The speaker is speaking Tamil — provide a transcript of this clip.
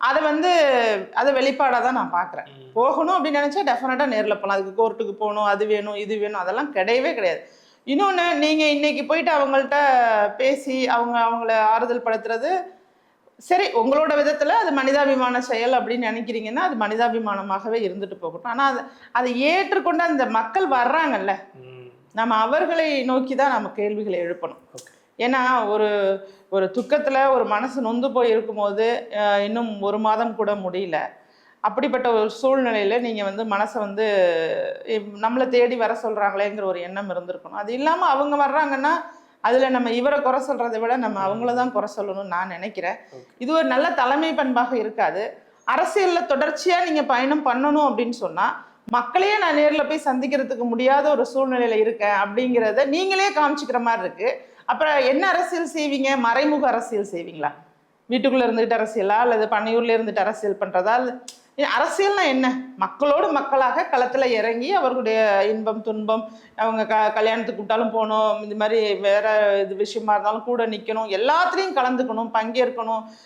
அதை வந்து அதை வெளிப்பாடாக தான் நான் பார்க்குறேன். போகணும் அப்படின்னு நினச்சா டெஃபினட்டாக நேரில் போகலாம். அதுக்கு கோர்ட்டுக்கு போகணும், அது வேணும், இது வேணும், அதெல்லாம் கிடையவே கிடையாது. இன்னொன்று, நீங்கள் இன்னைக்கு போயிட்டு அவங்கள்ட்ட பேசி அவங்கள ஆறுதல் படுத்துறது சரி, உங்களோட விதத்தில் அது மனிதாபிமான செயல் அப்படின்னு நினைக்கிறீங்கன்னா அது மனிதாபிமானமாகவே இருந்துட்டு போகட்டும். ஆனால் அதை ஏற்றுக்கொண்டு அந்த மக்கள் வர்றாங்கல்ல, நம்ம அவர்களை நோக்கி தான் நம்ம கேள்விகளை எழுப்பணும். ஏன்னா ஒரு ஒரு துக்கத்தில் ஒரு மனசு நொந்து போய் இருக்கும்போது இன்னும் 1 மாதம் கூட முடியல. அப்படிப்பட்ட ஒரு சூழ்நிலையில் நீங்கள் வந்து மனசை வந்து நம்மளை தேடி வர சொல்கிறாங்களேங்கிற ஒரு எண்ணம் இருந்திருக்கணும். அது இல்லாமல் அவங்க வர்றாங்கன்னா அதில் நம்ம இவரை குறை சொல்கிறத விட நம்ம அவங்கள தான் குறை சொல்லணும்னு நான் நினைக்கிறேன். இது ஒரு நல்ல தலைமை பண்பாக இருக்காது. அரசியலில் தொடர்ச்சியாக நீங்கள் பயணம் பண்ணணும் அப்படின்னு சொன்னால் மக்களையே நான் நேரில் போய் சந்திக்கிறதுக்கு முடியாத ஒரு சூழ்நிலையில் இருக்கேன் அப்படிங்கிறத நீங்களே காமிச்சிக்கிற மாதிரி இருக்குது. அப்புறம் என்ன அரசியல் செய்வீங்க? மறைமுக அரசியல் செய்வீங்களா? வீட்டுக்குள்ளே இருந்துகிட்டு அரசியலா, அல்லது பண்ணையூரில் இருந்துட்டு அரசியல் பண்ணுறதா? அரசியல்னா என்ன? மக்களோடு மக்களாக களத்தில் இறங்கி அவர்களுடைய இன்பம் துன்பம், அவங்க கல்யாணத்துக்கு கூப்பிட்டாலும் போகணும், இந்த மாதிரி வேற இது விஷயமா இருந்தாலும் கூட நிற்கணும், எல்லாத்துலேயும் கலந்துக்கணும், பங்கேற்கணும்,